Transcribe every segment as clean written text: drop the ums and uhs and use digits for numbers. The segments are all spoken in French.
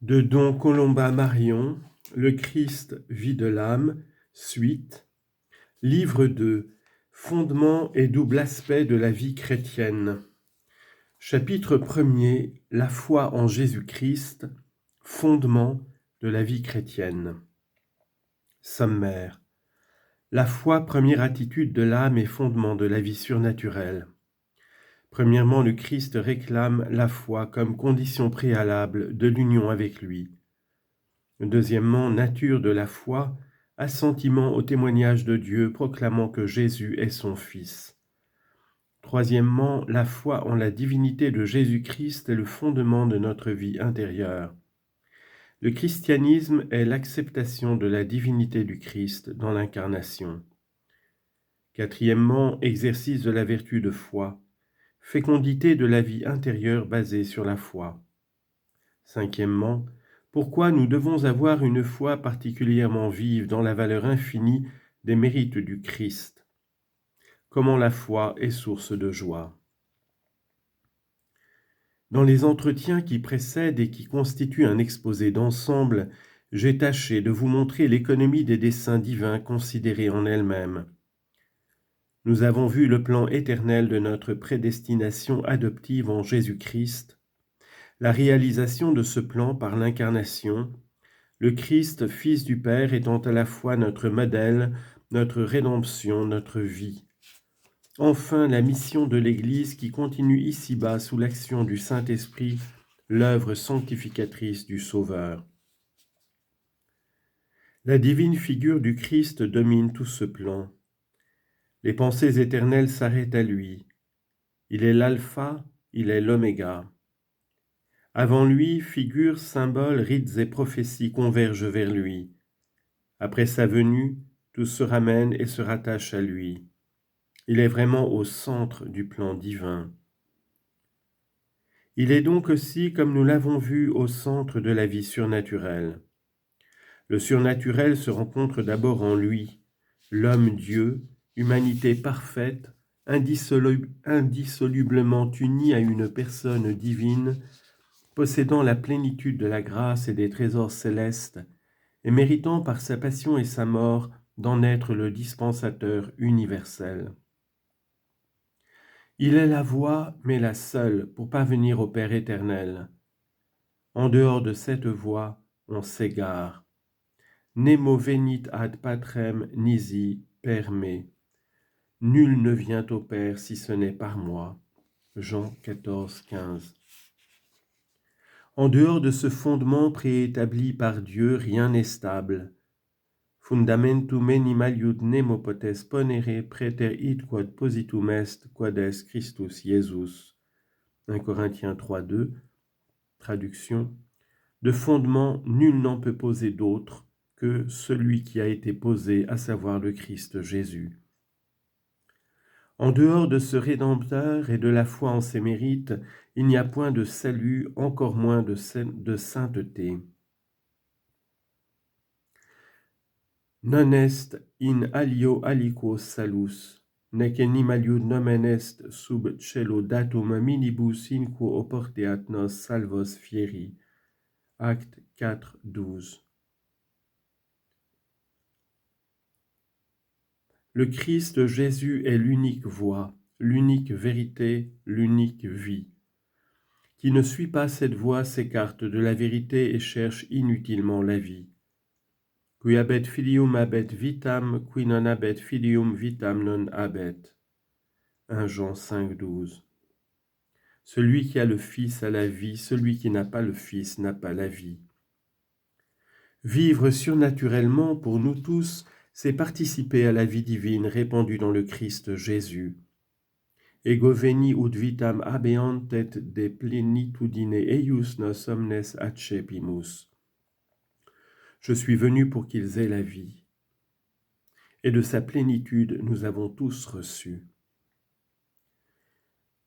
De Don Colomba Marion, Le Christ vit de l'âme, suite, livre 2, Fondement et double aspect de la vie chrétienne. Chapitre 1er, La foi en Jésus-Christ, fondement de la vie chrétienne. Sommaire. La foi, première attitude de l'âme et fondement de la vie surnaturelle. Premièrement, le Christ réclame la foi comme condition préalable de l'union avec lui. Deuxièmement, nature de la foi, assentiment au témoignage de Dieu proclamant que Jésus est son Fils. Troisièmement, la foi en la divinité de Jésus-Christ est le fondement de notre vie intérieure. Le christianisme est l'acceptation de la divinité du Christ dans l'incarnation. Quatrièmement, exercice de la vertu de foi, fécondité de la vie intérieure basée sur la foi. Cinquièmement, pourquoi nous devons avoir une foi particulièrement vive dans la valeur infinie des mérites du Christ. Comment la foi est source de joie. Dans les entretiens qui précèdent et qui constituent un exposé d'ensemble, j'ai tâché de vous montrer l'économie des desseins divins considérés en elle-même. Nous avons vu le plan éternel de notre prédestination adoptive en Jésus-Christ, la réalisation de ce plan par l'incarnation, le Christ, Fils du Père, étant à la fois notre modèle, notre rédemption, notre vie. Enfin, la mission de l'Église qui continue ici-bas sous l'action du Saint-Esprit, l'œuvre sanctificatrice du Sauveur. La divine figure du Christ domine tout ce plan. Les pensées éternelles s'arrêtent à lui. Il est l'alpha, il est l'oméga. Avant lui, figures, symboles, rites et prophéties convergent vers lui. Après sa venue, tout se ramène et se rattache à lui. Il est vraiment au centre du plan divin. Il est donc aussi, comme nous l'avons vu, au centre de la vie surnaturelle. Le surnaturel se rencontre d'abord en lui, l'homme-dieu, humanité parfaite, indissolublement unie à une personne divine, possédant la plénitude de la grâce et des trésors célestes, et méritant par sa passion et sa mort d'en être le dispensateur universel. Il est la voie, mais la seule, pour parvenir au Père éternel. En dehors de cette voie, on s'égare. Nemo venit ad patrem nisi per me. Nul ne vient au Père si ce n'est par moi. Jean 14, 15. En dehors de ce fondement préétabli par Dieu, rien n'est stable. Fundamentum animaliud nemo potes ponere praeter id quod positum est, quod est Christus Jesus. 1 Corinthiens 3, 2, traduction. De fondement, nul n'en peut poser d'autre que celui qui a été posé, à savoir le Christ Jésus. En dehors de ce Rédempteur et de la foi en ses mérites, il n'y a point de salut, encore moins de sainteté. Non est in alio aliquo salus, nec animaliud nomen est sub cielo datum minibus in quo oporteat nos salvos fieri. Acte 4, 12. Le Christ Jésus est l'unique voie, l'unique vérité, l'unique vie. Qui ne suit pas cette voie s'écarte de la vérité et cherche inutilement la vie. Qui habet filium habet vitam, qui non habet filium vitam non habet. 1 Jean 5, 12. Celui qui a le Fils a la vie, celui qui n'a pas le Fils n'a pas la vie. Vivre surnaturellement pour nous tous, c'est participer à la vie divine répandue dans le Christ Jésus. Ego veni ut vitam habeant et de plenitudine eius nos omnes accepimus. Je suis venu pour qu'ils aient la vie. Et de sa plénitude, nous avons tous reçu.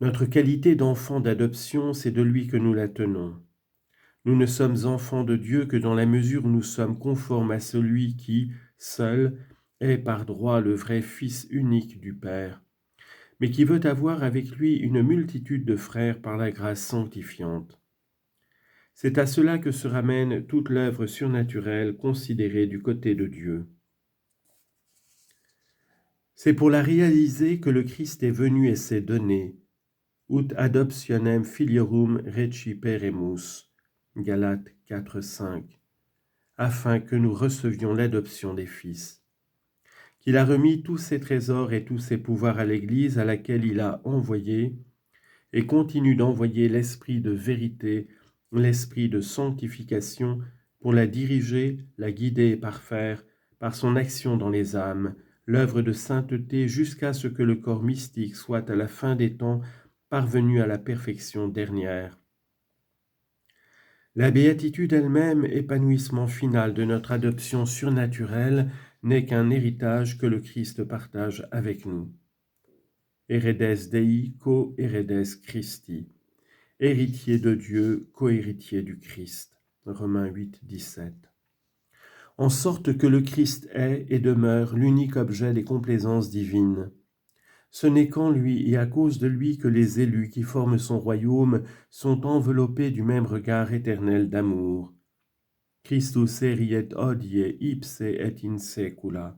Notre qualité d'enfant d'adoption, c'est de lui que nous la tenons. Nous ne sommes enfants de Dieu que dans la mesure où nous sommes conformes à celui qui, seul, est par droit le vrai Fils unique du Père, mais qui veut avoir avec lui une multitude de frères par la grâce sanctifiante. C'est à cela que se ramène toute l'œuvre surnaturelle considérée du côté de Dieu. C'est pour la réaliser que le Christ est venu et s'est donné. Ut adoptionem filiorum reciperemus, Galates 4,5, afin que nous recevions l'adoption des fils. Qu'il a remis tous ses trésors et tous ses pouvoirs à l'Église à laquelle il a envoyé et continue d'envoyer l'esprit de vérité, l'esprit de sanctification pour la diriger, la guider et parfaire par son action dans les âmes, l'œuvre de sainteté jusqu'à ce que le corps mystique soit à la fin des temps parvenu à la perfection dernière. La béatitude elle-même, épanouissement final de notre adoption surnaturelle, n'est qu'un héritage que le Christ partage avec nous. Heredes Dei, co-heredes Christi. Héritier de Dieu, co-héritier du Christ. Romains 8, 17. En sorte que le Christ est et demeure l'unique objet des complaisances divines. Ce n'est qu'en lui et à cause de lui que les élus qui forment son royaume sont enveloppés du même regard éternel d'amour. Christus eriet hodie ipse et in secula.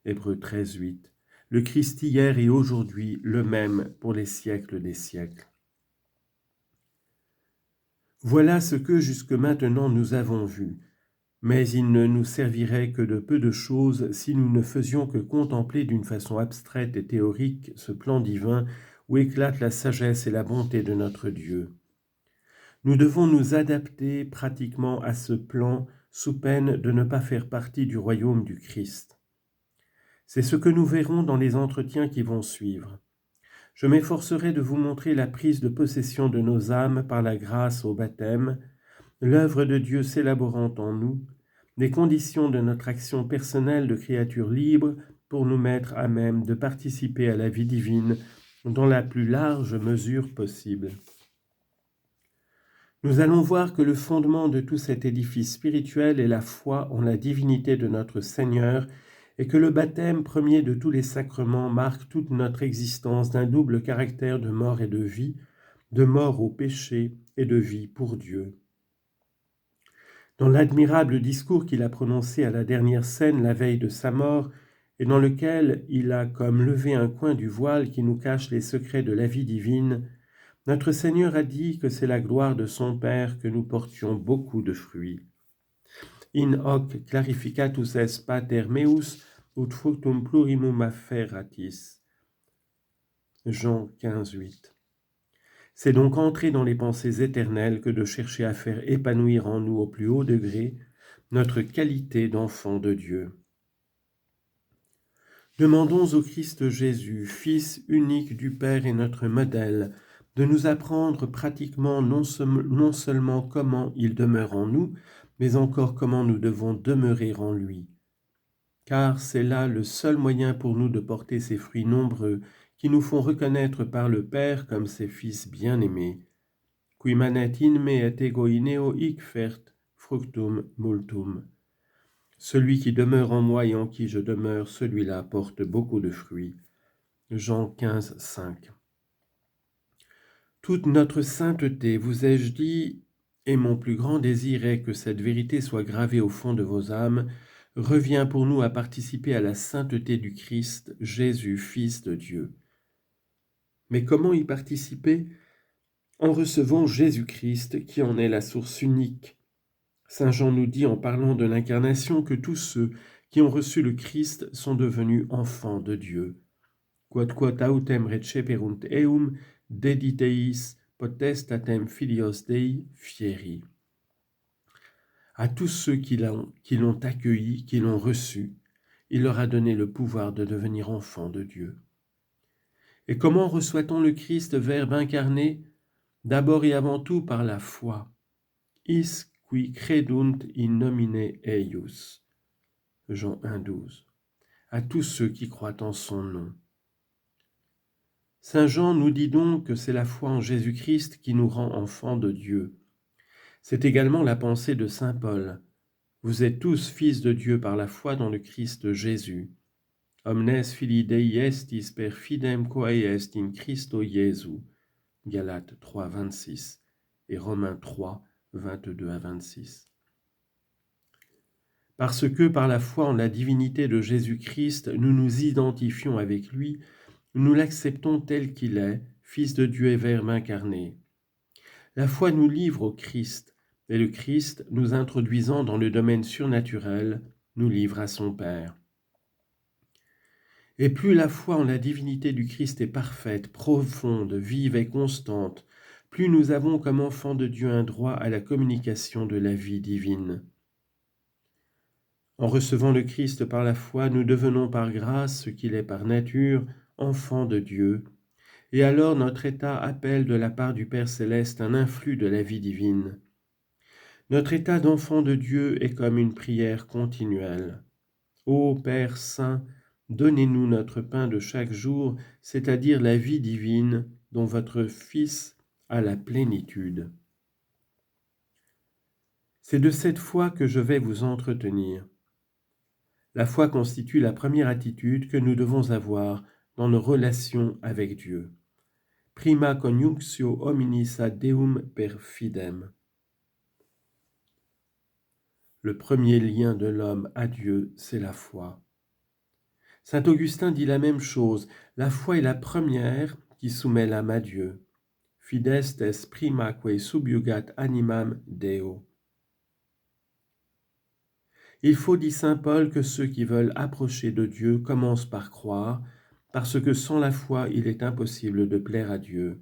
Hébreux 13, 8. Le Christ hier et aujourd'hui, le même pour les siècles des siècles. Voilà ce que jusque maintenant nous avons vu, mais il ne nous servirait que de peu de choses si nous ne faisions que contempler d'une façon abstraite et théorique ce plan divin où éclate la sagesse et la bonté de notre Dieu. Nous devons nous adapter pratiquement à ce plan sous peine de ne pas faire partie du royaume du Christ. C'est ce que nous verrons dans les entretiens qui vont suivre. Je m'efforcerai de vous montrer la prise de possession de nos âmes par la grâce au baptême, l'œuvre de Dieu s'élaborant en nous, les conditions de notre action personnelle de créature libre pour nous mettre à même de participer à la vie divine dans la plus large mesure possible. Nous allons voir que le fondement de tout cet édifice spirituel est la foi en la divinité de notre Seigneur et que le baptême premier de tous les sacrements marque toute notre existence d'un double caractère de mort et de vie, de mort au péché et de vie pour Dieu. Dans l'admirable discours qu'il a prononcé à la dernière scène la veille de sa mort, et dans lequel il a comme levé un coin du voile qui nous cache les secrets de la vie divine, notre Seigneur a dit que c'est la gloire de son Père que nous portions beaucoup de fruits. In hoc clarificatus est pater meus, ut fructum plurimum afferatis. Jean 15, 8. C'est donc entrer dans les pensées éternelles que de chercher à faire épanouir en nous au plus haut degré notre qualité d'enfant de Dieu. Demandons au Christ Jésus, Fils unique du Père et notre modèle, de nous apprendre pratiquement non seulement comment il demeure en nous, mais encore comment nous devons demeurer en lui. Car c'est là le seul moyen pour nous de porter ces fruits nombreux qui nous font reconnaître par le Père comme ses fils bien-aimés. Qui manet in me et ego ineo hic fert fructum multum. Celui qui demeure en moi et en qui je demeure, celui-là porte beaucoup de fruits. Jean 15, 5. Toute notre sainteté, vous ai-je dit, et mon plus grand désir est que cette vérité soit gravée au fond de vos âmes, revient pour nous à participer à la sainteté du Christ, Jésus, Fils de Dieu. Mais comment y participer ? En recevant Jésus-Christ, qui en est la source unique. Saint Jean nous dit en parlant de l'incarnation que tous ceux qui ont reçu le Christ sont devenus enfants de Dieu. Quod autem receperunt eum, dediteis potestatem filios Dei fieri. À tous ceux qui l'ont accueilli, qui l'ont reçu, il leur a donné le pouvoir de devenir enfants de Dieu. Et comment reçoit-on le Christ, Verbe incarné ? D'abord et avant tout par la foi. Is qui credunt in nomine eius. Jean 1, 12. À tous ceux qui croient en son nom. Saint Jean nous dit donc que c'est la foi en Jésus-Christ qui nous rend enfants de Dieu. C'est également la pensée de saint Paul. Vous êtes tous fils de Dieu par la foi dans le Christ Jésus. Omnes filii Dei estis per fidem quae est in Christo Iesu. Galates 3, 26 et Romains 3, 22 à 26. Parce que par la foi en la divinité de Jésus-Christ, nous nous identifions avec lui, nous l'acceptons tel qu'il est, Fils de Dieu et Verbe incarné. La foi nous livre au Christ, et le Christ, nous introduisant dans le domaine surnaturel, nous livre à son Père. Et plus la foi en la divinité du Christ est parfaite, profonde, vive et constante, plus nous avons comme enfants de Dieu un droit à la communication de la vie divine. En recevant le Christ par la foi, nous devenons par grâce ce qu'il est par nature, enfants de Dieu, et alors notre état appelle de la part du Père céleste un influx de la vie divine. Notre état d'enfant de Dieu est comme une prière continuelle. Ô Père saint, donnez-nous notre pain de chaque jour, c'est-à-dire la vie divine dont votre Fils a la plénitude. C'est de cette foi que je vais vous entretenir. La foi constitue la première attitude que nous devons avoir dans nos relations avec Dieu. Prima conjunctio hominis ad Deum per fidem. Le premier lien de l'homme à Dieu, c'est la foi. Saint Augustin dit la même chose, la foi est la première qui soumet l'âme à Dieu. Fides est prima quae subjugat animam Deo. Il faut, dit saint Paul, que ceux qui veulent approcher de Dieu commencent par croire, parce que sans la foi, il est impossible de plaire à Dieu.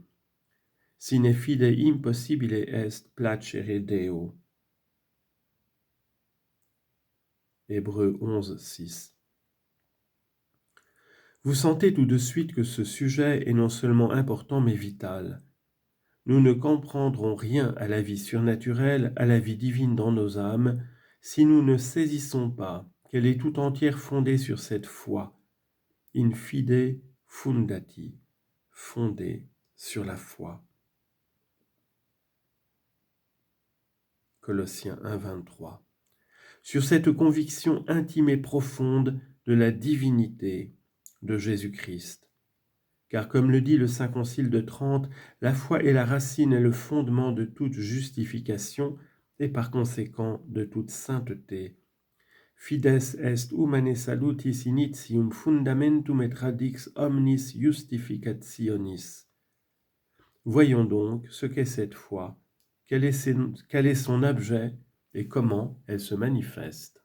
Sine fide impossibile est placere Deo. Hébreux 11, 6. Vous sentez tout de suite que ce sujet est non seulement important mais vital. Nous ne comprendrons rien à la vie surnaturelle, à la vie divine dans nos âmes, si nous ne saisissons pas qu'elle est tout entière fondée sur cette foi. In fide fundati, fondée sur la foi. Colossiens 1, 23. Sur cette conviction intime et profonde de la divinité de Jésus-Christ. Car comme le dit le Saint Concile de Trente, la foi est la racine et le fondement de toute justification et par conséquent de toute sainteté. Fides est humanae salutis initium fundamentum et radix omnis justificationis. Voyons donc ce qu'est cette foi, quel est son objet et comment elle se manifeste.